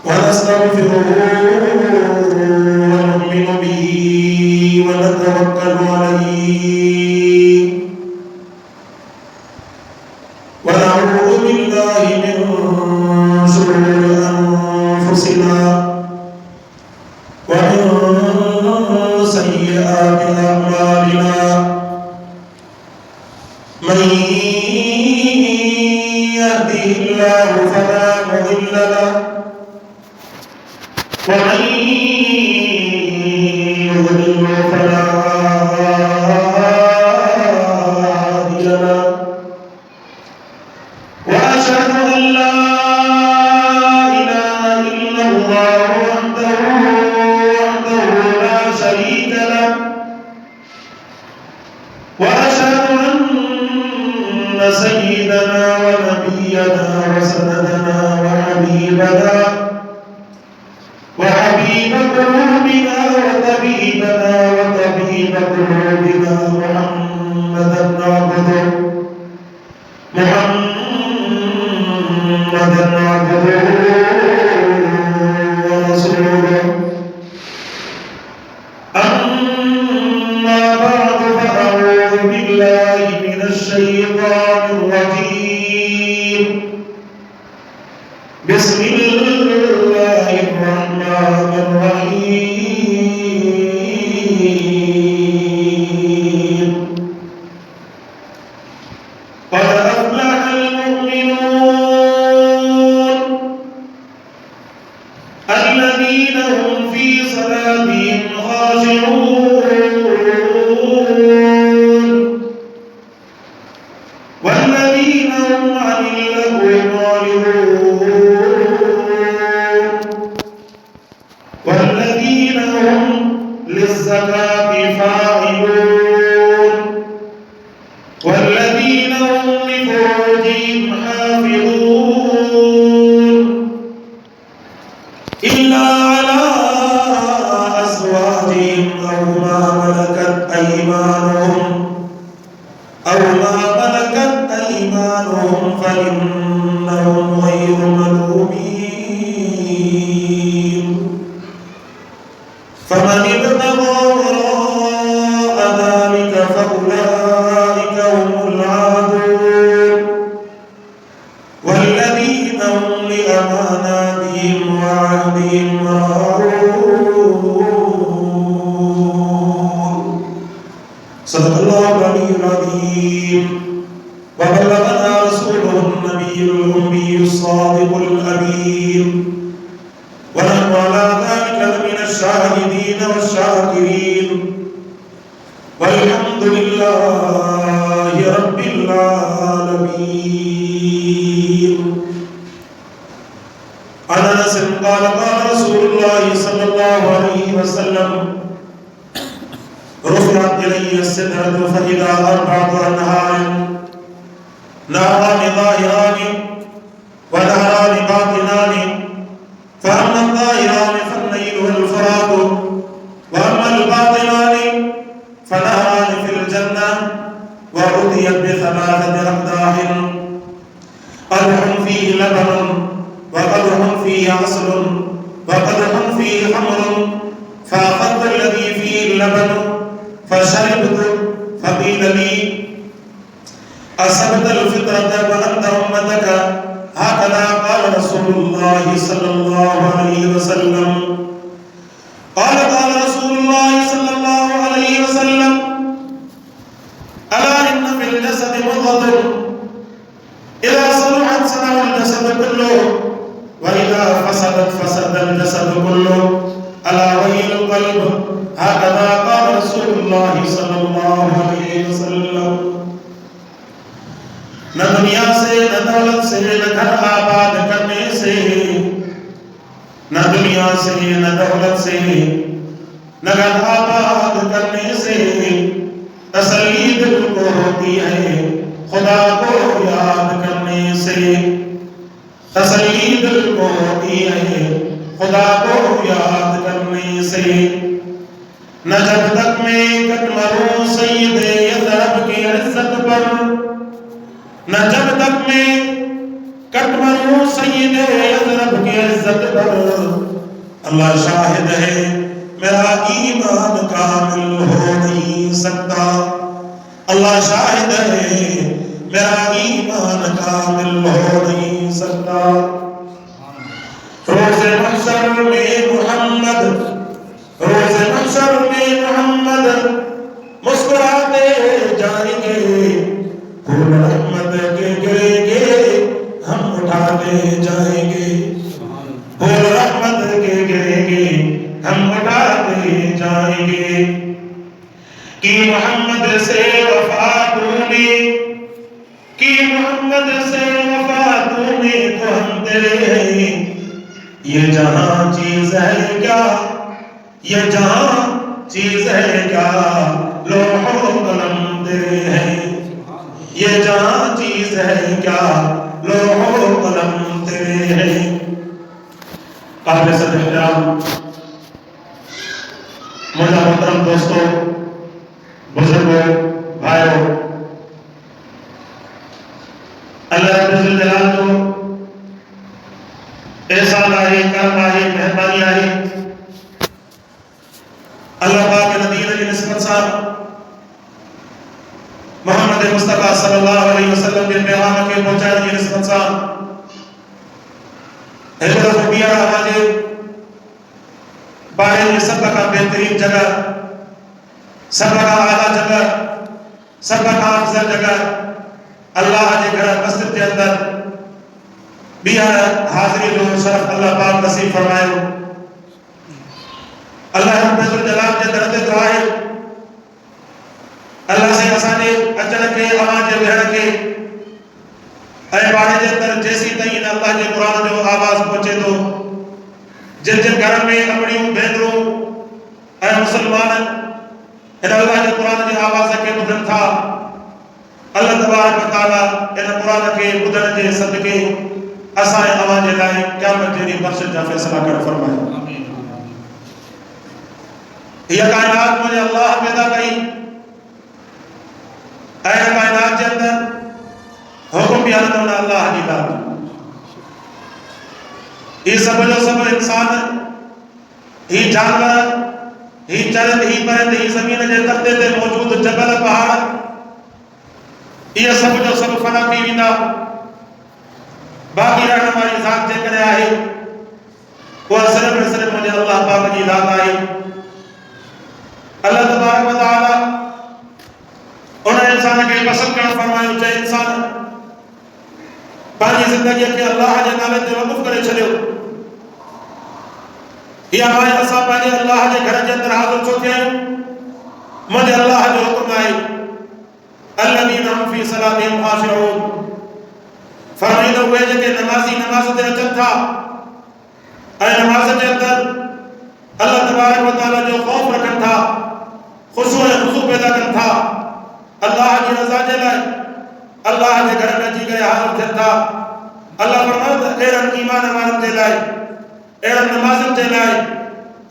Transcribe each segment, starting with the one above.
ونستغفره ونؤمن به ونتوكل عليه ونعوذ بالله من شرور أنفسنا ومن سيئات أعمالنا من يهده الله فلا مضل له ومن يضلل فلا هادي له وأشهد أن لا إله إلا الله وحده لا شريك له وأشهد أن سيدنا ونبينا وسندنا وحبيبنا وحبيب قلوبنا وطبيب قلوبنا محمدا عبده ورسوله أما بعد فأعوذ بالله من الشيطان الرجيم بسم الله الرحمن الرحيم قد أفلح المؤمنون الذين هم في صلاتهم خاشعون والذين هم عن اللغو معرضون والذين هم للزكاة فاعلون والذين هم لفروجهم حافظون إلا على أزواجهم أو ما ملكت أيمانهم فإنهم غير ملومين فمن ابتغى وراء ذلك فأولئك هم العادون والذين هم لأماناتهم وعهدهم راعون صدق الله العلي العظيم وبلغنا رسوله النبي الأمي الصادق الأمين ونحن على ذلك لمن الشاهدين والشاكرين والحمد لله رب العالمين. عن أنس قال قال رسول الله صلى الله عليه وسلم رفعت إلي السدرة فإذا أربعة أنهار نهران ظاهران ونهران باطنان فأما الظاهران فالنيل والفرات وأما الباطنان فنهران في الجنة وعطيت بثلاثة أقداح قدح فيه لبن وقدح فيه عسل وقدح فيه خمر فأخذت الذي فيه اللبن فشربت فقيل لي أصبت الفطرة وأنت أمتك هكذا قال رسول الله صلى الله عليه وسلم. قال رسول الله صلى الله عليه وسلم ألا إن في الجسد مضغة إذا صلحت صلح الجسد كله وإذا فسدت فسد الجسد كله ألا وهي القلب هكذا قال رسول الله صلى الله عليه وسلم. न दुनिया से न दौलत से न घर आबाद करने से न दुनिया से न दौलत से न घर आबाद करने से तसल्ली दिल को होती है खुदा को याद करने से तसल्ली दिल को होती है खुदा को याद करने से न जब तक मैं कदमों सैयद यज़रब की इज्जत पर न जब तक मैं सय्यद अज़रब की इज्जत पर अल्लाह शाहिद है मेरा ईमान कामिल हो नहीं सकता। अल्लाह शाहिद है मेरा ईमान कामिल हो नहीं सकता। रोज़े महशर में मोहम्मद, रोज़े महशर में मोहम्मद मुस्कुराते जाएंगे, फूल रहमत के गिरेंगे हम उठाते जाएंगे, फूल रहमत के गिरेंगे हम उठाते जाएंगे। कि मोहम्मद से वफा तूने, कि मोहम्मद से वफा तूने तो हम तेरे हैं। ये जहां चीज है क्या, ये जहां चीज है क्या, लोहो कलम तेरे हैं। ये जहां चीज है क्या, लोहो कलम तेरे हैं। काबिल सदहराम मुझे मोहतरम दोस्तों, बुजुर्गों, भाइयों, अल्लाह रब्बुल जलाल जो एहसान आहे, करम आहे, मेहरबानी आहे, अल्लाह पाक के नबी की निस्बत सां मोहम्मद मुस्तफा सल्लल्लाहु अलैहि वसल्लम के पैगाम के पहुंचाने की निस्बत सां एक दफ़ो ॿीहर आवाज़ ॿारनि जी सभ खां बेहतरीन जगह, सभ खां आला जगह, सभ खां अफज़ल जगह अल्लाह के घर मस्जिद के अंदर ॿीहर हाज़िरी जो शरफ़ अल्लाह पाक नसीब फरमायो। अल्लाह रब्बुल जलाल के दर ते दुआ है अल्लाह से असांजे अचण के अवां जे वेहण के ऐं बाड़े जे अंदर जेसी ताईं अल्लाह के कुरान जो आवाज़ पहुंचे तो, जिन जिन घर में अपनियूं भेनरूं ऐं मुसलमान इन अल्लाह के कुरान जे आवाज़ के ॿुधनि था, अल्लाह तबारक व तआला इन कुरान के ॿुधण जे सदके असां ऐं अवां जे लाइ क़यामत जे ॾींहुं बख़्शिश जा फ़ैसिला करे फरमाए। यह कायनात मुझे अल्लाह पैदा कई, ऐं कायनात के अंदर हुक्म भी अल्लाह की बात। ये सब जो सब इंसान, ही जानवर, ही चरंद, ही परिंद, ही ज़मीन के तख़्ते ते मौजूद जबल पहाड़, ये सब जो सब फना थी वेंदा। बाक़ी रहने वाली ज़ात जे करे आहे वह सिर्फ मुझे अल्लाह पाक की ज़ात आहे। अल्लाह तबारक व तआला उन इंसान के पसंद कर फरमायो जे इंसान पांजी जिंदगी के अल्लाह के नाले ते वक़्फ करे छड़ियो। या भाई असा पांजे अल्लाह के घर के अंदर हाज़िर छो थिया आहियूं। मुझे अल्लाह जो हुक्म आहे अल्लज़ीना हुम फी सलातिहिम ख़ाशिऊन, फरमाईंदो उहे जेके नमाज़ी नमाज़ ते अचनि था ऐं नमाज़ के अंदर अल्लाह तबारक व तआला जो ख़ौफ रखनि था, खुशू ऐं खुशू पैदा कनि था, अल्लाह की रज़ा जे लाइ अल्लाह के घर में अची करे हाज़िर थियनि था। अल्लाह फरमायो अहिड़नि ईमान वारनि जे लाइ, अहिड़नि नमाज़नि जे लाइ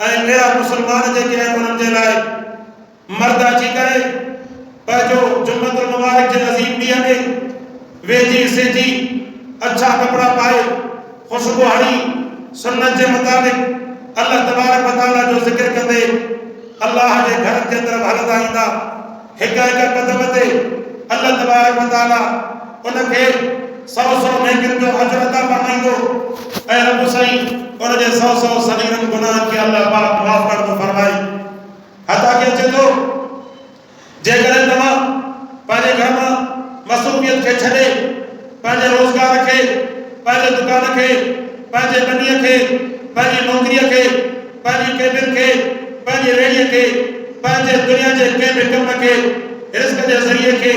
ऐं अहिड़ा मुसलमान जेके आहिनि उन्हनि जे लाइ मर्द अची करे पंहिंजो जुम्मतुल मुबारक जे अज़ीम ॾींहं में वेझी सेझी अच्छा कपड़ा पाए खुशबू हणी सुन्नत के मुताबिक अल्लाह तबारक व तआला जो जिक्र कंदे अल्लाह के घर के तरफ हलंदा ईंदा। हिक हिक कदम ते अल्लाह तबारक व तआला उनके 100 नेकिन जो अजर अता फरमाईंदो ऐं रब साईं उन जे 100 सगीरन गुनाह के अल्लाह पाक माफ़ कर दो फरमाई। हता के अचे तो जेकर तमां पंहिंजे घर में मसरूफियत के छड़े पंहिंजे रोजगार के, पंहिंजे दुकान के, पंहिंजे बनीअ के, पंहिंजी नौकरीअ के, पंहिंजी केबिन के, पंहिंजी रेड़ीअ के, पंहिंजे दुनिया के कंहिं बि कम के, रिस्क के ज़रिए के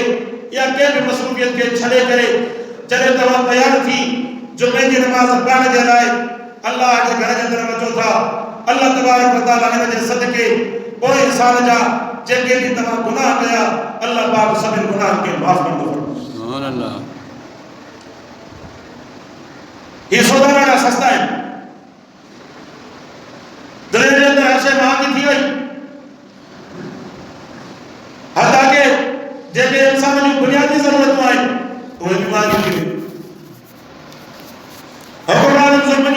या कंहिं बि मसरूफियत के छड़े करे जॾहिं तव्हां तैयार थी जुमे जी नमाज़ पढ़ण जे लाइ अल्लाह के घर के तरफ अचो था, अल्लाह तबारक व तआला इन जे सदके पोइ इंसान जा जेके भी तमाम गुनाह कया अल्लाह पाक सभी गुनाह के माफ कर दो। सुभान अल्लाह। ये सौदा बड़ा सस्ता है। दुनिया के अंदर ऐसे महंगी थी गई हता के जेके इंसान की बुनियादी जरूरत है वो भी महंगी थी।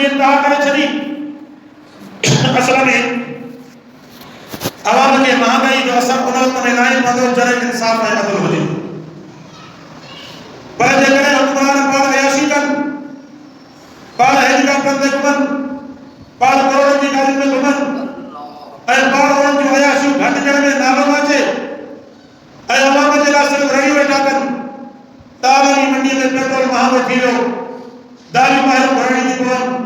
जी इंतहा करे छड़ी असल में आवाम के महंगाई जो असर उन वक्त में लाए पदो जरे इंसाफ ऐं अदल हुजे पर जेकॾहिं हुक्मरान पाण अयाशी कनि पाण हेलीकॉप्टर ते घुमनि पाण करोड़नि जी गाॾियुनि में घुमनि ऐं पाण उन्हनि जूं अयाशियूं घटि करण में नालो न अचे ऐं अवाम जे लाइ सिर्फ़ु रही वेठा कनि तालानी मंडीअ में पेट्रोल महांगो थी वियो दालियूं ॿाहिरों घुराइणी थी पवनि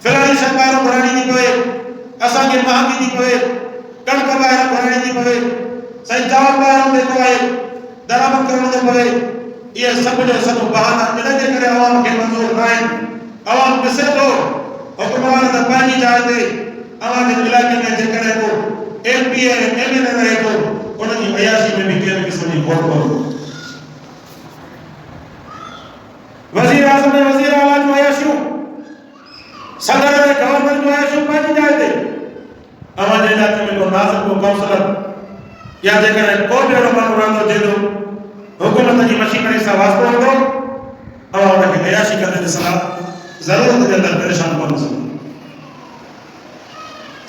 फिलाणी शइ ॿाहिरों घुराइणी थी पवे असांखे महांगी थी पवे कणिक ॿाहिरों घुराइणी थी पवे साईं चांवर ॿाहिरों जेको आहे दरामद करणो थो पवे इहे सभु जो सभु बहाना इन जे करे अवाम खे मंज़ूर न आहिनि अवाम ॾिसे थो हुक्मरान त पंहिंजी जाइ ते अवां जे इलाइक़े में जेकॾहिं को MP ऐं MLA रहे थो उनजी अयाशी में बि कहिड़े क़िस्म जी खोट पवंदो वज़ीर आज़म ऐं वज़ीर आला जूं अयाशियूं सदर ऐं गवर्नर जूं अयाशियूं पंहिंजी जाइ ते अवां जे इलाइक़े में को नाज़िक को काउंसलर या जेकॾहिं को बि अहिड़ो माण्हू रहंदो जंहिंजो हुकूमत जी मशीनरी सां वास्तो हूंदो अवां उनखे अयाशी कंदे ॾिसंदा ज़रूरत जे अंदरि परेशान कोन ॾिसंदा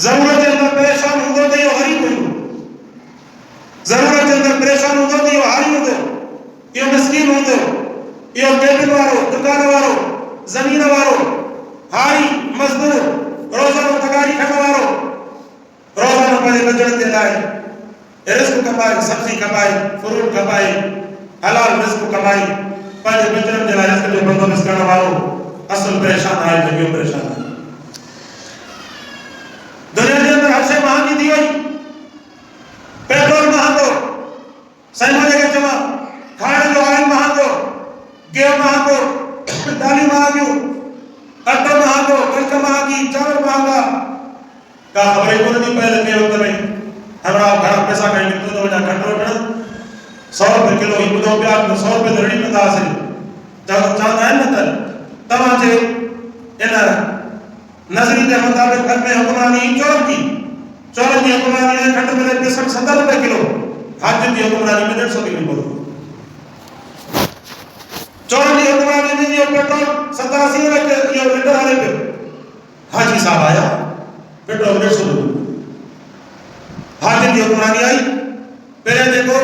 ज़रूरत जे अंदरि परेशान हूंदो त इहो ग़रीब हूंदो ज़रूरत जे अंदरि परेशान हूंदो त इहो हारी हूंदो इहो मिस्कीन हूंदो इहो केबिन वारो दुकान वारो ज़मीन वारो हारी मज़दूर रोज़ानो पगारी खणण वारो रोज़ानो पंहिंजे बचड़नि जे लाइ रिस्क कमाए सब्जी कमाए फ्रूट कमाए हलाल रिस्क कमाए पंहिंजे बचड़नि जे लाइ रिस्क जो बंदोबस्त करण वारो असल परेशान आहे त ॿियो परेशान आहे दुनिया जे अंदरि हर शइ महांगी थी वई पेट्रोल महांगो साईं मां जेके चवां खाइण जो ऑयल महांगो गिहु महांगो दालियूं महांगियूं अटो महांगो कणिक महांगी चांवर महांगा का ख़बर ई कोन थी पए त कंहिं वक़्त में हमरा घणा पैसा खणी निकितो त वञा खंडु वठणु 100 रुपए किलो ही ॿुधो पिया 100 रुपए त रड़ी कंदा हुआसीं चवंदा आहिनि न त तव्हांजे इन नज़री जे मुताबिक़ खंड में हुक्मरानी चोरनि जी हुक्मरानी में खंड मिले 65-70 रुपए किलो हाकिम जी हुक्मरानी में 150 किलो पवंदो चोरनि जी हुक्मरानी में इहो पेट्रोल 87 रुपए इहो लीटर हले पियो हाजी साहब आया पेट्रोल 150 रुपए हाकिम जी हुक्मरानी आई पहिरियों जेको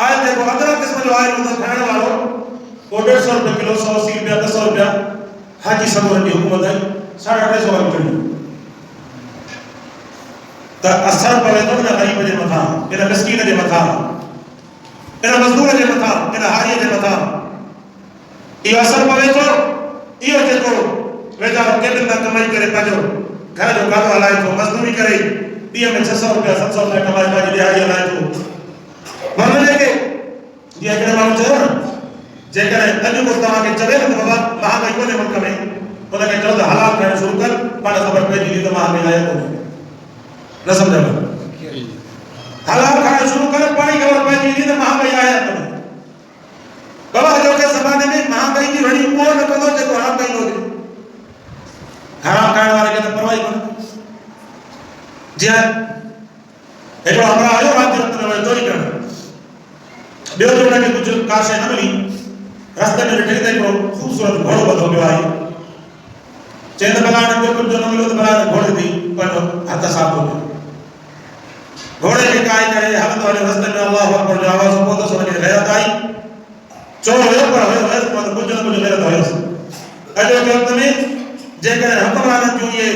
आयल जेको अदर क़िस्म जो आयल हूंदो खाइण वारो वो 150 रुपए किलो 180 रुपया 200 रुपया हाजी साहब जी हुकूमत आई 350 रुपया त असर पवे थो न ग़रीब जे मथां इन मिस्कीन जे मथां इन मज़दूर जे मथां इन हारीअ जे मथां इहो असर पवे थो इहो जेको वेचारो केबिन में कमाई करे पंहिंजो घर जो कारो हलाए थो मज़दूरी करे ॾींहं में 600 रुपया 700 रुपया कमाए पंहिंजी ॾियारी हलाए थो माना जेके जीअं हिकिड़े माण्हू चयो न जेकॾहिं अॼु को तव्हांखे चवे न त बाबा महांगाई कोन्हे मुल्क में उनखे चओ त हलाल खाइणु शुरू कर पाण ख़बर पइजी वेंदी त महांगाई आहे कोन्हे न सम्झ में हलाल खाइणु शुरू कर पाण ई ख़बर पइजी वेंदी त महांगाई आहे कोन्हे बाबा अॼोके ज़माने में महांगाई जी वड़ी उहो न कंदो जेको हराम खाईंदो हुजे हराम खाइण वारे खे त परवाह ई कोन्हे जीअं हिकिड़ो हमरा आयो राति जो में चोरी करणु ॿियो जो हुनखे कुझु का शइ न मिली रस्ते में ॾिठी त हिकिड़ो ख़ूबसूरत घोड़ो ॿधो पियो आहे चई त भला हाणे कुझु न मिलियो त भला घोड़े थी पंहिंजो हथ साफ़ थो कयो घोड़े खे काई करे हलंदो हलियो रस्ते में अल्लाहु अकबर जो आवाज़ पहुतसि हुनखे गैरत आई चोर हुयो पर हुयसि पर कुझु न कुझु गैरत हुयसि अॼोके वक़्त में जेकॾहिं हुक्मराननि जूं इहे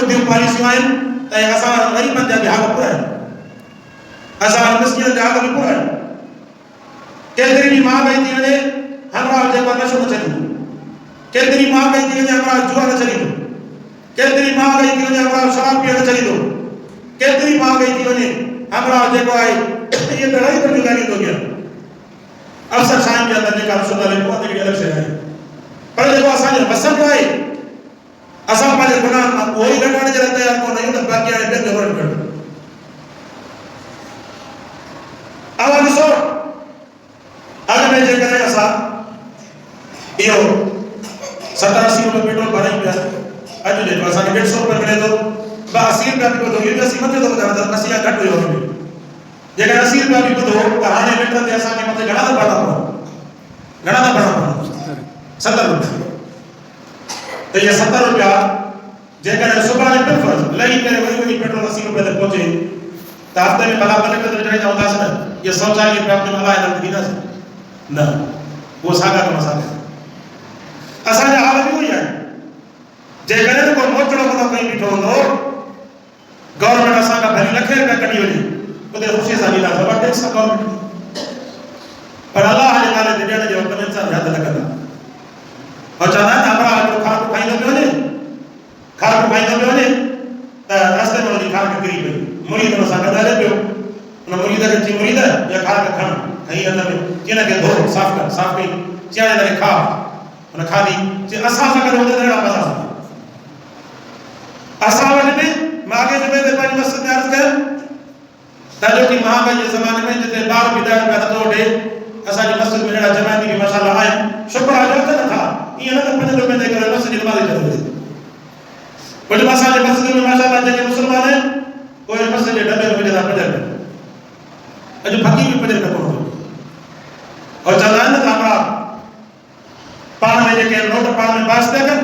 ॿुधियूं पॉलिसियूं आहिनि त असां ग़रीबनि जा बि हाल पूरा आहिनि असां मिस्किन जा हाल बि पूरा आहिनि केतिरी बि महांगाई थी वञे हमरा जेको नशो न छॾींदो केतिरी महांगाई थी वञे हमरा जुआ न छॾींदो केतिरी महांगाई थी वञे हमरा शराब पीअण न छॾींदो केतिरी महांगाई थी वञे हमरा जेको आहे इहे त रही पर ॻाल्हाईंदो ॻिया अवसर साईं जे अंदरि जेका रसूल आहे उहा त हिकिड़ी अलॻि शइ आहे पर जेको असांजो मसइलो आहे असां पंहिंजे गुनाह मां उहो ई कढण जे लाइ तयारु कोन आहियूं त बाक़ी हाणे ॿियनि खे वरी कढूं अवां ॾिसो अॻु में जेकॾहिं असां इहो 70-80 रुपए पेट्रोल भरायूं पिया अॼु जेको असांखे 150 रुपए मिले थो 80 रुपया बि ॿुधो इहो 80 मथे थो ॿुधायां त 80 घटि हुयो हुन में जेकॾहिं 80 रुपया बि ॿुधो त हाणे लीटर ते असांखे मथे घणा था भरणा पवनि 70 रुपया तो ये 70 रुपया जेकर सुबह ने बिल्कुल लई करे वही पेट्रोल 80 रुपए तक पहुंचे तो हफ्ते में भला भले तो जाए होता है ये शौचालय पे अपने मला है ना ना वो सागा का मसाला असा हाल भी हुई है जेकर को मोचड़ो को कहीं बिठो हो गवर्नमेंट असा का भली लखे रुपया कटी वनी उते खुशी सां नीला सब टैक्स गवर्नमेंट पर अल्लाह ने नाले दे देने जो वक्त इंसान याद लगदा और चाहना है हमरा को खा को खाई दो ने खा को खाई दो ने त रास्ते में खा के गिरी पे मुरीद नो सागा दे पियो न मुरीद के ची मुरीद या खा के खण कहीं अंदर में केना के धो साफ कर चाहे ने खा न खा दी जे असा सा कर होते ना मजा असा वने में मागे जब ते पांच मस्जिद में अर्ज कर ताजो की महाबाई के जमाने में जते बार विदायत पैदा तो दे असा जी मस्जिद में जड़ा जमाती भी माशाल्लाह है शुक्र आ जाता ना था ये ना 5 रुपए दे कर मस्जिद नमाज चले बड़े मसाले मस्जिद में माशाल्लाह जके मुसलमान है कोई मस्जिद के डब्बे में जदा पजर अजो फकीर भी पजर को और जलान ना हमरा पान में जके नोट पान में वास्ते कर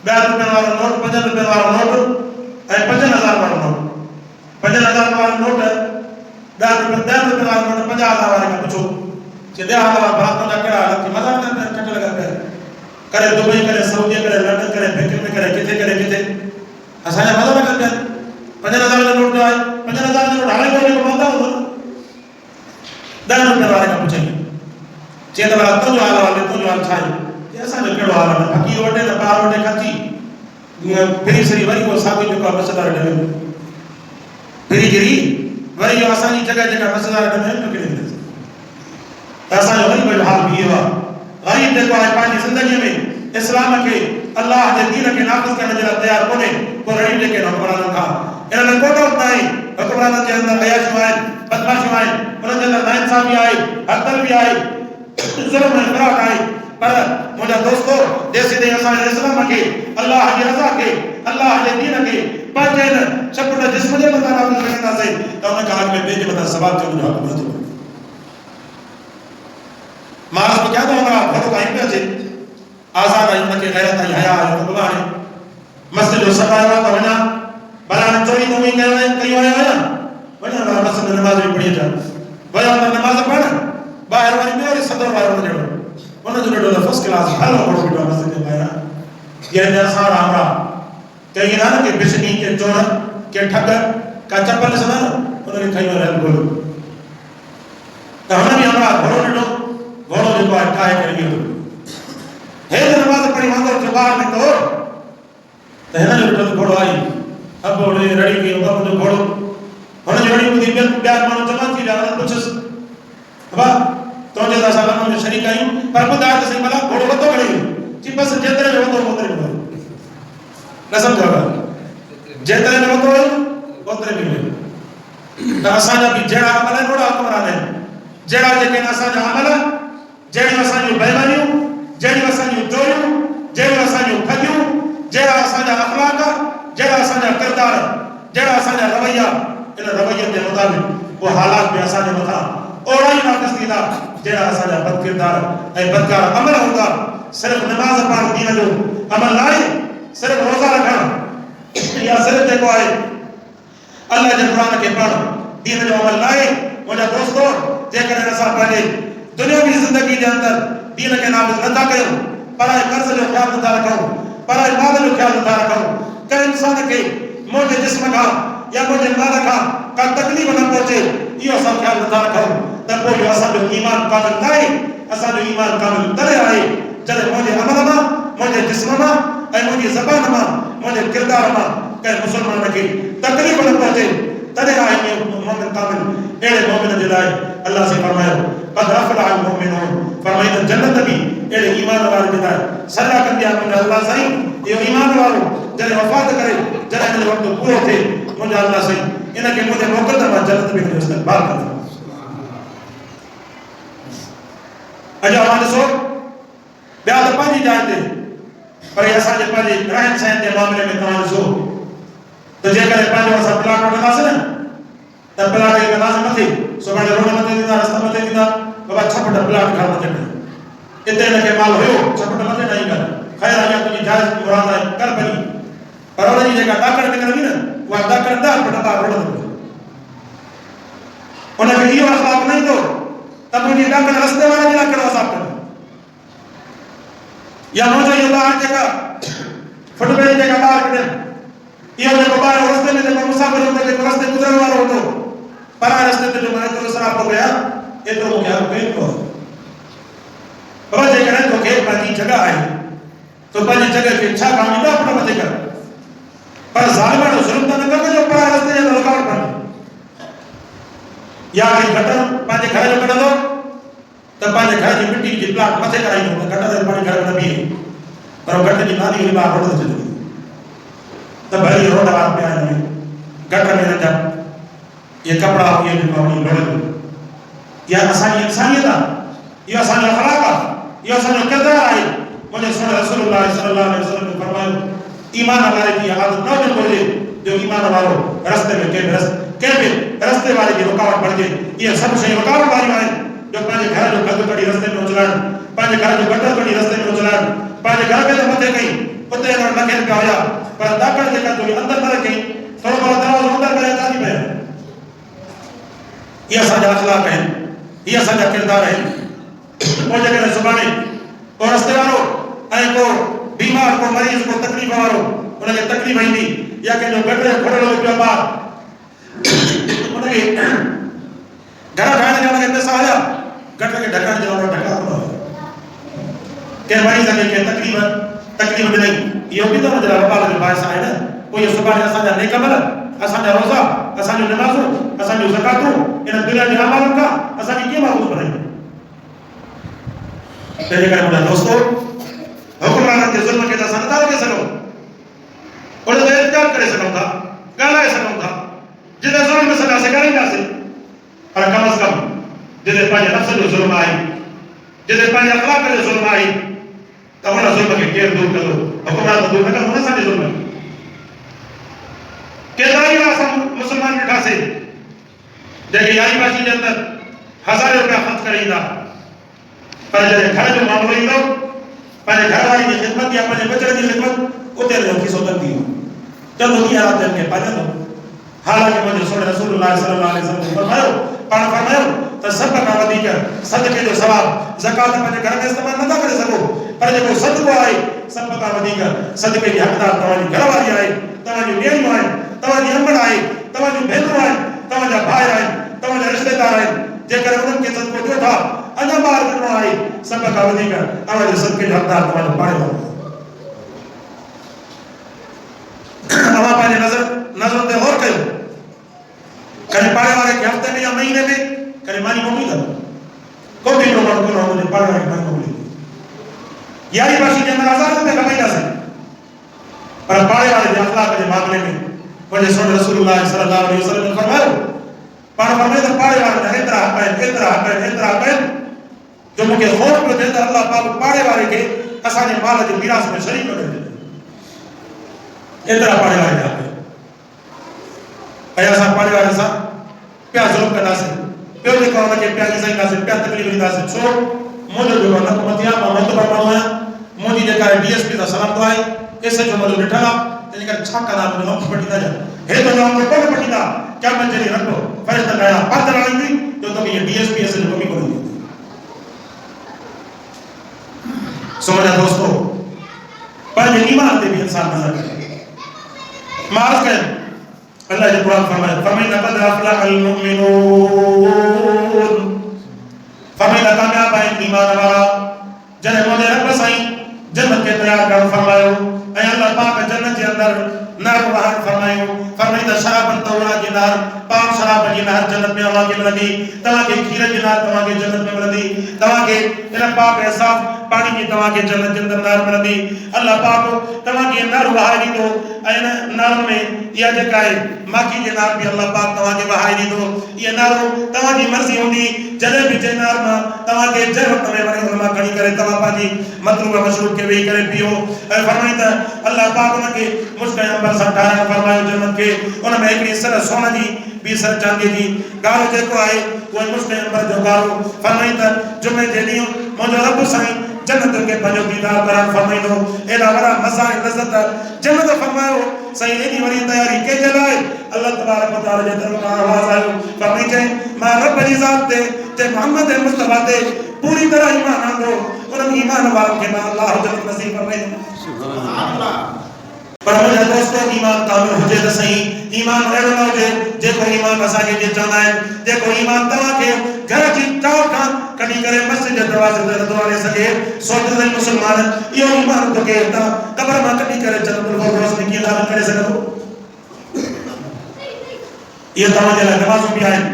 10 रुपए वाला नोट 5 रुपए वाला नोट ए 5000 वाला नोट 5000 वाला नोट 10 रुपए वाला नोट 50000 वाले का पूछो जे 10,000 बात ना केड़ा हालत मजा ना कट लगा करे दुबई करे सऊदी करे लंदन करे बैंकॉक में करे किथे असा मजा ना कर 5000 का नोट आए 5000 का नोट हाले को मांगता हो 10 रुपए वाले का पूछेंगे चेत वाला तो जो हाल छाई ऐसा न केड़ो हाल है फकीर वटे न पार वटे खची फिरी सरी वरी वो साबी जो का मसदार डे फिरी गिरी वरी जो आसानी जगह मसदार डे में के ऐसा जो वरी हाल भी हुआ गरीब देखो है पानी जिंदगी में इस्लाम के अल्लाह के दीन के नाफिज करने जरा तैयार कोने को रही लेके हुक्मरान का इन्होंने कोटा उठाई हुक्मरान के अंदर अयाश आए बदमाश आए उनके अंदर नाइंसाफी आई हकल भी आई जुल्म में फराक आई पर मुझे दोस्तों जैसे दे असा इस्लाम के अल्लाह की रजा के अल्लाह के दीन के पांचे न छपड़ा जिस्म जे बता नाफिज करना से तो उन्हें कहा कि बेटे बता सवाल के मुझे हक दे मारस को क्या दूंगा घरों का इंपे से आजाद है उनके गैरत है हया है अल्लाह ने मस्जिद जो सफाया तो वना बला चोरी तो नहीं करे कई आया वना मस्जिद में नमाज भी पढ़ी जा वया नमाज पढ़ बाहर वाली में और सदर वाला जो उन जो डोला फर्स्ट क्लास हल और बिटो मस्जिद में आया ये जैसा हमरा कहीं ना के बिशनी के चोर के ठग का चप्पल सना उन्होंने कई और बोलो तो हमने भी हमरा घरों डो घोड़ो जो अटकाए करेंगे हे नमाज पढ़ी मंदिर के बाहर में तो है ना जो घोड़ो आई अब घोड़े रेडी की होगा जो घोड़ो होने जो रेडी बुद्धि बिल प्यार मानो जमा की जाना कुछ अब तो जे दासा में शरीक आई पर खुदा से मला घोड़ो तो गड़ी जी बस जेतरे में तो उतरे में न समझोगा जेतरे में तो उतरे में तो असा भी जेड़ा अमल है थोड़ा हुक्मरान है जेड़ा जे के असा अमल जेड़ी असांजो बेईमानियूं जेड़ी असांजो चोरियूं जेड़ी असांजो ठगियूं जेड़ा असांजा अखलाक जेड़ा असांजा किरदार जेड़ा असांजा रवैया इन रवैयन जे मुताबिक वो हालात भी असांजे मथा ओड़ा ही नाक़िस थींदा जेड़ा असांजा बद किरदार ऐं बदकार अमल हूंदा सिर्फ नमाज पढ़ण दीन जो अमल नाहे सिर्फ रोज़ा रखण या सिर्फ जेको आहे अल्लाह जे क़ुरान खे पढ़ण दीन जो अमल नाहे मुंहिंजा दोस्तो जेकॾहिं असां पंहिंजे दुनियावी जिंदगी के अंदर दीन के नाफिज नथा कयूं पराए कर्ज जो ख्याल नथा रखूं पराए माल जो ख्याल नथा रखूं के इंसान के मुझे जिस्म का या मुझे माल का तकलीफ न पहुंचे यो सब ख्याल नथा रखूं त पोइ असा जो ईमान कामिल नाहे असा जो ईमान कामिल तरे आहे जॾहिं मुझे अमल मां मुझे जिस्म मां ऐं मुझे ज़बान मां मुझे किरदार मां के मुसलमान के तकलीफ न पहुंचे तॾहिं आहे मोमिन कामिल एड़े मोमिन जे लाइ अल्लाह से फरमायो قد أفلح المؤمنون فرمائے जन्नत भी एड़े ईमान वाले जे लाइ सदा कंदी आहे मुंहिंजा अल्लाह साईं इहो ईमान वारो जॾहिं वफ़ात करे जॾहिं हिन जो वक़्तु पूरो थिए मुंहिंजा अल्लाह साईं इनखे मुंहिंजे मोकिल त मां जन्नत में हिनजो इस्तक़बाल कंदुमि अॼु अवां ॾिसो ॿिया त पंहिंजी जाइ ते पर असांजे पंहिंजे रहन सहन जे मामले में तव्हां ॾिसो त जेकॾहिं पंहिंजो असां प्लाट वठंदासीं न त प्लाट खे कंदासीं मथे सुभाणे रोड मथे ॾींदा रस्ता मथे ॾींदा बाबा छपट प्लाट घर मथे इते हिनखे माल हुयो छपट मथे ॾेई कर ख़ैर अञा तुंहिंजी जायज़ मुराद है कर बनी पर उन जी जेका डाकण निकरंदी न उहा डाकण दा पटता रोड उन खे इहो अख़लाक़ नहीं तो त मुंहिंजी डाकण रस्ते वारे जे लाइ कहिड़ो असाब कंदो या मुंहिंजो इहो ॿार जेका फुटबॉल जेका ॿार कढनि इहो जेको ॿार रस्ते में जेको मुसाफ़िर हूंदो जेको रस्ते गुज़रण वारो हूंदो पराए रस्ते ते जो मां एतिरो सराब थो कयां एतिरो मूंखे हक़ पवंदो बाबा जेकॾहिं तोखे पंहिंजी जॻह आहे तो पंहिंजी जॻह खे छा कामींदो अपने मथे कर पर ज़ालिमाणो ज़ुल्म त न कर जो पराए रस्ते ते रुकावट बने या वरी गटर पंहिंजे घर जो कढंदो त पंहिंजे घर जी मिट्टी जी प्लाट मथे कराईंदो त गटर ते पाणी घर में न बीहे पर गटर जी नाली वरी ॿाहिरि रोड ते छॾंदी त भली रोड वारा पिया आहिनि गटर में नंढा ये कपड़ा ये पाणी लोड़े या असांजी इंसानियत आहे इहो असांजो अख़लाक़ आहे इहो असांजो किरदारु आहे मुंहिंजे सुन रसूलुल्लाह सल्लल्लाहु अलैहि वसल्लम ने फरमायो ईमान वारे जी आदत न हुजणु घुरिजे जो ईमान वारो रस्ते में कंहिं बि रस्ते वारे जी रुकावट बणिजे इहे सभु शयूं रुकावट वारियूं आहिनि जो पंहिंजे घर जो गंद कढी रस्ते में उछलाइण पंहिंजे घर जो गटर कढी रस्ते में उछलाइण पंहिंजे घर में त मथे कई उते न खेनि पिया हुया पर डाकण जेका तुंहिंजी अंदरि न रखी थोरो घणो दरवाज़ो अंदरि करे अचां थी पिया इहे असांजा अख़लाक़ आहिनि इहे असांजा किरदार आहिनि पोइ जेकॾहिं सुभाणे को रस्ते वारो ऐं को बीमार को मरीज़ को तकलीफ़ वारो उनखे तकलीफ़ ईंदी या कंहिंजो गटर खोड़ेलो पियो ॿार उनखे घर ठाहिण जा उनखे पैसा हुया गटर खे ढकण जो ढका कोन कंहिं मरीज़ खे कंहिं तकलीफ़ ॾिनई इहो बि त हुनजे लाइ वबाल जो बाहिस आहे न पोइ इहो सुभाणे असांजा नेक अमल असांजा रोज़ा असांजूं नमाज़ूं असांजूं ज़कातूं इन दुनिया जे अमालनि खां असांजी कीअं महफ़ूज़ बनाईंदियूं तंहिंजे करे मुंहिंजा दोस्तो हुकुमराननि जे ज़ुल्म खे त असां नथा रोके सघूं उन ते एहतिजाज करे सघूं था ॻाल्हाए सघूं था जिते ज़ुल्म ॾिसंदासीं ॻाल्हाईंदासीं पर कम अज़ कम जिते पंहिंजे नफ़्स जो ज़ुल्म आहे जिते पंहिंजे अख़लाक़ जो ज़ुल्म आहे त उन ज़ुल्म खे केरु दूर कंदो हुकुमरान त दूर न कंदो असांजे ज़ुल्म केतिरा ई असां मुस्लमान ॾिठासीं जेके यारी पाशी जे अंदरि 1000 रुपया ख़र्च करे ईंदा पर जॾहिं घर जो मामिलो ईंदो पंहिंजे घर वारी जी ख़िदमत या पंहिंजे बचड़नि जी ख़िदमत उते जो खीसो बंदि थी वियो चवंदो कीअं हालत खे पालींदो हालांकि मुंहिंजे सोने रसूलुल्लाह सल्लल्लाहु अलैहि वसल्लम फरमायो पाण फरमायो त सभ खां वधीक सदके जो सवाब ज़कात पंहिंजे घर में इस्तेमालु नथा करे सघो पर जेको सदको आहे सभ खां वधीक सदके जी हक़दार तव्हांजी घरवारी आहे तव्हांजी नियाणियूं आहिनि तव्हांजी अम्मड़ आहे तव्हांजूं भेनरूं आहिनि तव्हांजा भाउ आहिनि तव्हांजा रिश्तेदार आहिनि जेकर उन्हनि खे सदको ॾियो था अञा ॿार ॾिनो आहे सभ खां वधीक तव्हांजे सदके जो हक़दार तव्हांजो पाणे वारो तव्हां पंहिंजे नज़र ते गौर कयो कॾहिं पाड़े वारे खे हफ़्ते में या महीने में कॾहिं मानी मोकिली अथव को बि हिकिड़ो माण्हू कोन हुजे पाड़े वारे खे मानी मोकिली यारी पाशी जे अंदरि 1000 रुपया कमाईंदासीं पर पाड़े वारे जे अख़लाक़ जे मामले में मुंहिंजे सोने रसूलुल्लाह सल्लल्लाहु अलैहि वसल्लम ने फरमायो पाण फरमाए त पाड़े वारे जा एतिरा हक़ आहिनि जो मूंखे ख़ौफ़ पियो थिए त अल्लाह पाक पाड़े वारे खे असांजे माल जे मीरास में शरीक करे ॾिनो एतिरा पाड़े वारे जा ऐं असां पाड़े वारे सां पिया ज़ुल्म कंदासीं ॿियो जेको हुनखे पिया ॾिसाईंदासीं पिया तकलीफ़ ॾींदासीं छो मुंहिंजो जेको नक मथी आहे मां मोतबर माण्हू आहियां मुंहिंजी जेका DSP सां सलामतो आहे SHO मुंहिंजो ॾिठल आहे तंहिंजे करे छा कंदा मुंहिंजो अंग पटींदा ॼण हे तुंहिंजो अंग कोन पटींदा क्या मैं जॾहिं रखो फ़रिश्ता कया पातल आणींदी जो तोखे इहा DSP SHO कमी कोन ईंदी सो मुंहिंजा दोस्तो पंहिंजे ईमान ते बि इंसान नज़र करे मां अर्ज़ु कयां अल्लाह जो कुरान फरमाए लक़द अफ़लहल मुमिनून फरमाए कामयाब आहिनि ईमान वारा जॾहिं मुंहिंजे रब साईं जन्नत खे तयारु करणु फरमायो ऐं अल्लाह पाक जन्नत जे अंदरि नहर वहार फरमायो फरमाई त शराबन तौरा जी नहर पाक शराब जी नहर जन्नत में अव्हांखे मिलंदी तव्हांखे खीर जी नहर तव्हांखे जन्नत में मिलंदी तव्हांखे इन पाक ऐं साफ़ पाणी जी तव्हांखे जन्नत जे अंदरि नहर मिलंदी अल्लाह पाक तव्हांखे नहर वहाए ॾींदो ऐं इन नहर में इहा जेका आहे माखी जी नहर बि अल्लाह पाक तव्हांखे वहाए ॾींदो इहा नहर तव्हांजी मर्ज़ी हूंदी जॾहिं बि जंहिं नहर मां तव्हांखे जंहिं वक़्त में वणे हुन मां खणी करे तव्हां पंहिंजी मतलूब मशरूब खे वेही करे पीओ ऐं फरमाई त अल्लाह पाक हुनखे मुश्क अंबर सां ठाहिराइणु फरमायो जन्नत खे उन में हिकिड़ी सर सोन जी ॿी सर चांदीअ जी ॻाढ़ो जेको आहे उहो मुश्क अंबर जो ॻाढ़ो फरमाई त जुमे जे ॾींहुं मुंहिंजो रब साईं जन्नत के पंजो दीदार करान फरमाइंदो एडा वड़ा मज़ा ऐं लज़्ज़त जन्नत फरमायो सही एडी वड़ी तयारी के जलाए अल्लाह तबारक व तआला जे तरफ आवाज आयो फरमाई जे मां रब जी ज़ात ते मोहम्मद मुस्तफा ते पूरी तरह ईमान आंदो उन ईमान वालों के मां अल्लाह जन्नत नसीब फरमाइंदो सुभान अल्लाह पर मुझे दोस्तों ईमान कामिल हुजे त सही ईमान अहिड़ो न हुजे जेको ईमान असांखे जे चवंदा आहिनि जेको ईमान तव्हांखे घर जी टाव खां कढी करे मस्जिद जे दरवाज़े ते नथो आणे सघे सोचंदा मुस्लमान इहो ईमान तोखे हितां क़ब्र मां कढी करे जन्नतुल फिरदौस में कीअं दाख़िल करे सघंदो इहे तव्हांजे लाइ नमाज़ूं बि आहिनि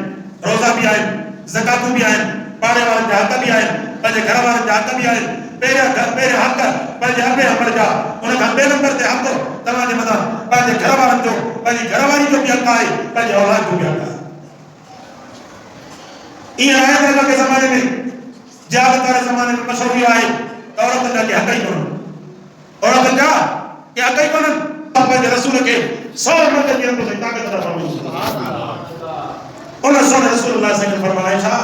रोज़ा बि आहिनि ज़कातूं बि आहिनि पाड़े वारनि जा हक़ बि आहिनि पंहिंजे घर वारनि जा हक़ बि आहिनि पहिरियां हक़ पंहिंजे अबे अमर जा उन खां ॿिए नंबर ते हक़ तव्हांजे मथां पंहिंजे घर वारनि जो पंहिंजी घरवारी जो बि हक़ आहे पंहिंजे औलाद जो बि हक़ आहे ईअं आहे त अॻे ज़माने में जिहाद वारे ज़माने में मशहूरु इहो आहे त औरतुनि जा के हक़ ई कोन्हनि औरतुनि जा के हक़ ई कोन्हनि पंहिंजे रसूल खे 100 मर्द जी रब जी ताक़त अता फरमाई सुभान अल्लाह उन सोने रसूल अल्लाह से फरमाया छा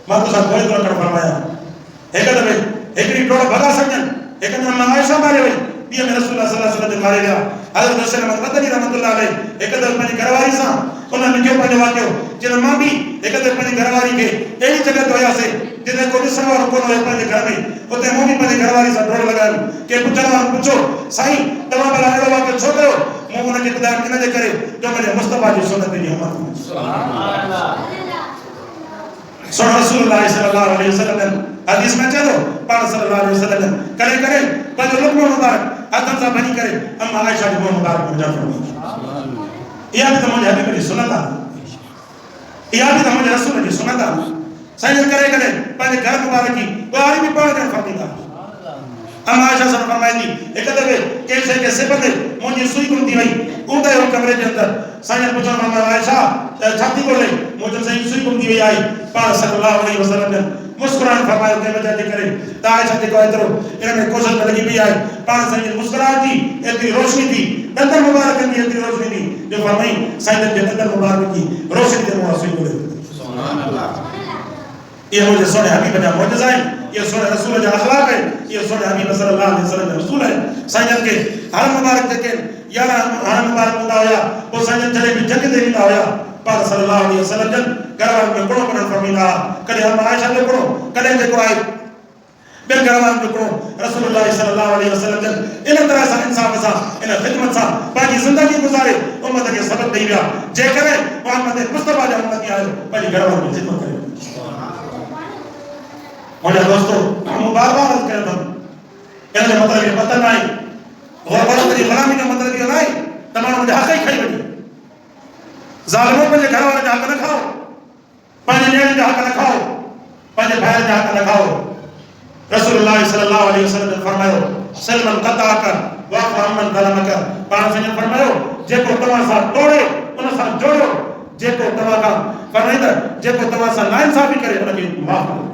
मां तो सब कोई तो फरमाया एक दफे एकड़ी टोड़ भगा सजन एक दिन मां आयशा मारे वई बिया में रसूल सल्लल्लाहु अलैहि वसल्लम मारे गया हजरत हुसैन मदनी रहमतुल्लाह अलैह एक दफे पंहिंजी घरवारी सां उन लिखियो पंहिंजो वाक़ियो जिन मां भी एक दफे पंहिंजी घरवारी खे अहिड़ी जगह ते वियासीं जिते को ॾिसण वारो कोन हुयो पंहिंजे घर में उते मूं बि पंहिंजी घरवारी सां डोड़ लॻायो के पुछण वारो पुछो साईं तव्हां भला अहिड़ो वाक़ियो छो कयो मूं हुनखे ॿुधायो इन जे करे जो मुंहिंजे मुस्तफा जी सुन्नत जी अमल सुभान अल्लाह सोना रसूलुल्लाह सल्लल्लाहु अलैहि वसल्लम हदीस में चलो पाण सल्लल्लाहु अलैहि वसल्लम करे करे पंहिंजो लुक्मो मुबारक हथनि सां भञी करे अम्मा आयशा जो मुंहुं मुबारक मुंहिंजा फरमाई इहा बि त मुंहिंजे हबीब जी सुन्नत आहे इहा बि त मुंहिंजे रसूल जी सुन्नत आहे साईं करे करे पंहिंजे घर मुबारक की ॿार बि पाण करे फरमाईंदा अम्मा आयशा सां फरमाई थी हिकु दफ़े कंहिं शइ खे सिबंदे मुंहिंजी सुई गुम थी वई उते हो कमरे जे अंदर साईं पुछण अम्मा आयशा छा थी ॻोल्हे मूं चयो साईं सुई गुम थी वई आहे पाण सल्लल्लाहु अलैहि वसल्लम मुस्कुराहण फरमायो कंहिं वजह जे करे त आयशा जेको एतिरो इन में कोशिशि न लॻी पई आहे पाण साईं जी मुस्कुराहट थी एतिरी रोशनी थी दंदर मुबारक में एतिरी रोशनी थी जो फरमाई साईं जे दंदर मुबारक की रोशनी ते मुंहिंजो सुई ॻोल्हे सुभान अल्लाह ये मुझे सोने हबीब जा मौजज़ा है ये सोने रसूल जा अखलाक है ये सोने हबीब सल्लल्लाहु अलैहि वसल्लम जा रसूल है साईं के हर मुबारक के यारा हर मुबारक होता होया वो साईं चले भी जग दे वींदा होया पाक सल्लल्लाहु अलैहि वसल्लम जन घरवार में कोड़ो कोड़ो फरमाईंदा कदे हम आयशा जो कोड़ो कदे जेको आहे बिल घरवार जो कोड़ो रसूलुल्लाह सल्लल्लाहु अलैहि वसल्लम जन इन तरह से इंसाफ सा इन खिदमत सा पाकी जिंदगी गुजारे उम्मत के सबक दई विया जे करे मोहम्मद मुस्तफा जा उम्मती आयो पाकी घरवार में खिदमत करे मुझे दोस्तों हम बार-बार अर्ज करता हूं इनका मतलब ये पता नहीं और बड़ा तेरी गुलामी का मतलब ये नहीं तमाम मुझे हक ही खाई बनी जालिमों पे घर वाले हक न खाओ पानी नेड़े जा हक न खाओ पानी भाई जा हक न खाओ रसूलुल्लाह सल्लल्लाहु अलैहि वसल्लम ने फरमायो सलमन कताका वा फरमान दलमका पान से ने फरमायो जेको तवा सा तोड़े उन सा जोड़ो जेको तवा का फरमाइंदा जेको तवा सा नाइंसाफी करे उनके माफ करो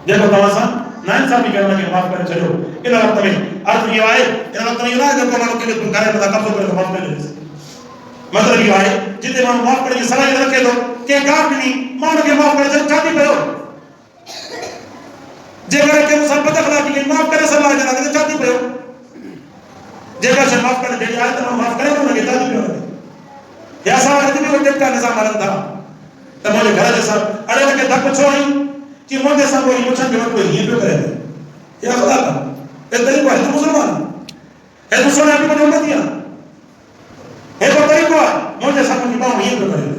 जेको तव्हां सां नाइंसाफी करे उनखे माफ़ करे छॾियो इन वक़्त में अर्ज़ु इहो आहे इन वक़्त में इहो आहे जेको माण्हू कंहिंखे घर में कब्ज़ो करे माफ़ करे ॾिए मतिलबु इहो आहे जिते माण्हू माफ़ करण जी सलाह रखे थो कंहिं गार ॾिनी माण्हू खे माफ़ करे छा थी पियो जेकर कंहिं सां बदअख़लाक़ी कई माफ़ करे सलाह ॾियणा त छा थी पियो जेकर शइ माफ़ करण जहिड़ी आहे त माण्हू माफ़ करे थो उनखे छा थी पियो या असां वटि बि टिपका निज़ाम हलनि था त मुंहिंजे घर जे सभु अड़े हिनखे धकु छो आई कि मुझे सब वो इमोशन के वक्त ये पे करे ये अखलाक है तरीका है मुसलमान है दूसरा अभी को मत दिया है तो तरीका मुझे सब की बात ये पे करे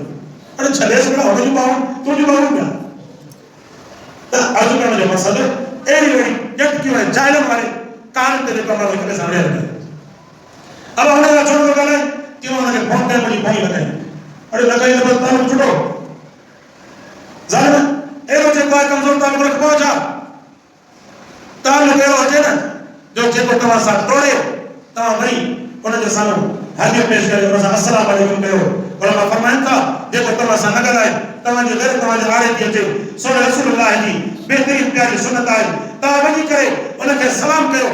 अरे छले से बड़ा होने की बात तू जो बात क्या तो आज का मुझे मसला एरी जब क्यों है जायलम वाले कान तेरे कमरा में के सामने रखे अब हमने का छोड़ लगा ले क्यों उन्होंने फोन पे मुझे भाई लगाई अरे लगाई तो बता छुटो जालिम एरो जेको आहे कमज़ोर तालुक रखबो छा तालुक एरो हुजे न जो जेको तव्हां सां टोड़े तव्हां वरी उन जे साम्हूं हथ पेश करे उन सां अस्सलाम वालेकुम कयो उलमा फरमाइनि था जेको तव्हां सां न ॻाल्हाए तव्हांजी घर तव्हांजे आड़े थी अचे सोने रसूलुल्लाह जी बेहतरीन प्यारी सुन्नत आहे तव्हां वञी करे उनखे सलाम कयो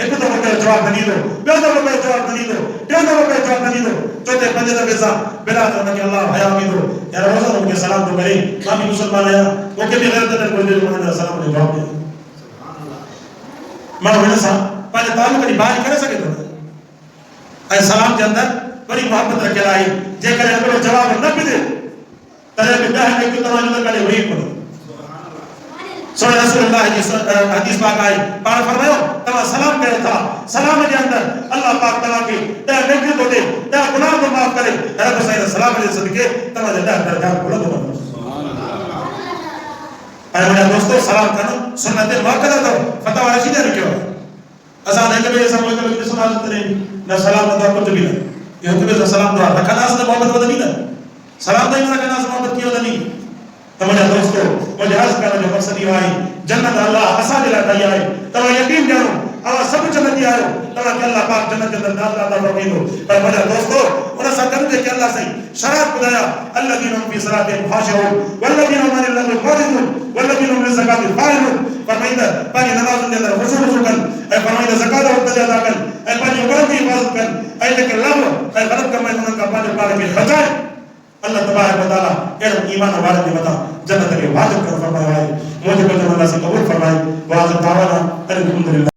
एक दफ़ो कयो जवाब न ॾींदो ॿियो दफ़ो कयो जवाब न ॾींदो टियों दफ़ो कयो जवाब न ॾींदो चौथे पंजे दफ़े सां बिला त हुनखे अल्लाह हया ॾींदो यार रोज़ानो मूंखे सलाम थो करे मां बि मुस्लमान आहियां मूंखे बि ग़ैरत न घुरिजे जो मां सलाम जो जवाब ॾियां मां हिन सां पंहिंजे तालुक जी बाहि करे सघे थो ऐं सलाम जे अंदरि वरी मोहब्बत रखियल आहे जेकॾहिं हिकिड़ो जवाब न बि ॾे तॾहिं बि 10 नेकियूं तव्हांजो त काॾे वेही कोन सोने रसूलुल्लाह जी हदीस पाक आई पाण फरमायो तव्हां सलाम कयो था सलाम जे अंदरि अल्लाह पाक तव्हांखे 10 नेकियूं थो ॾे 10 गुनाह थो माफ़ करे रब साईं सलाम जे सदके तव्हांजा 10 दर्जात बुलंद कंदो ऐं मुंहिंजा दोस्तो सलाम करणु सुन्नत मुअक्कदा अथव फतवा रशीदा लिखियो आहे असां हिक ॿिए सां हिक ॿिए ॾिसंदा न सलाम नथा कुझु बि न हिक ॿिए सां सलाम दुआ रखंदासीं त मोहबत वधंदी न सलाम ताईं न रखंदासीं मोहबत कीअं वधंदी त मुंहिंजा दोस्तो मुंहिंजे अर्ज़ करण जो मक़सदु इहो आहे जन्नत अल्लाह असांजे लाइ ठाही आहे तव्हां यकीन ॼाणो अवां सभु जन्नती आहियो तव्हांखे अल्लाह पाक जन्नत जे अंदरि दाख़िल अता फरमाईंदो पर मुंहिंजा दोस्तो उन सां गॾु जेके अल्लाह साईं शरात ॿुधाया अल्लज़ीना हुम फ़ी सलातिहिम ख़ाशिऊन वल्लज़ीना हुम अनिल लग़वी मुअरिज़ून वल्लज़ीना हुम लिज़काति फ़ाइलून फरमाईंदा पंहिंजी नमाज़ुनि जे अंदरि ख़ुशू कनि ऐं फरमाईंदा ज़कात वक़्त ते अदा कनि ऐं पंहिंजी औलाद जी हिफ़ाज़त कनि ऐं जेके लग़व ऐं ग़लत कम आहिनि उन्हनि खां पंहिंजे पाण खे बचाइनि अल्लाह तबारक व तआला अहिड़ो ईमान वारनि जे मथां जन्नत खे वाजिब करणु फरमायो आहे मुंहिंजे बचन अल्लाह से क़बूल फरमाए वाज़िब दावाना अल्हम्दुलिल्लाह।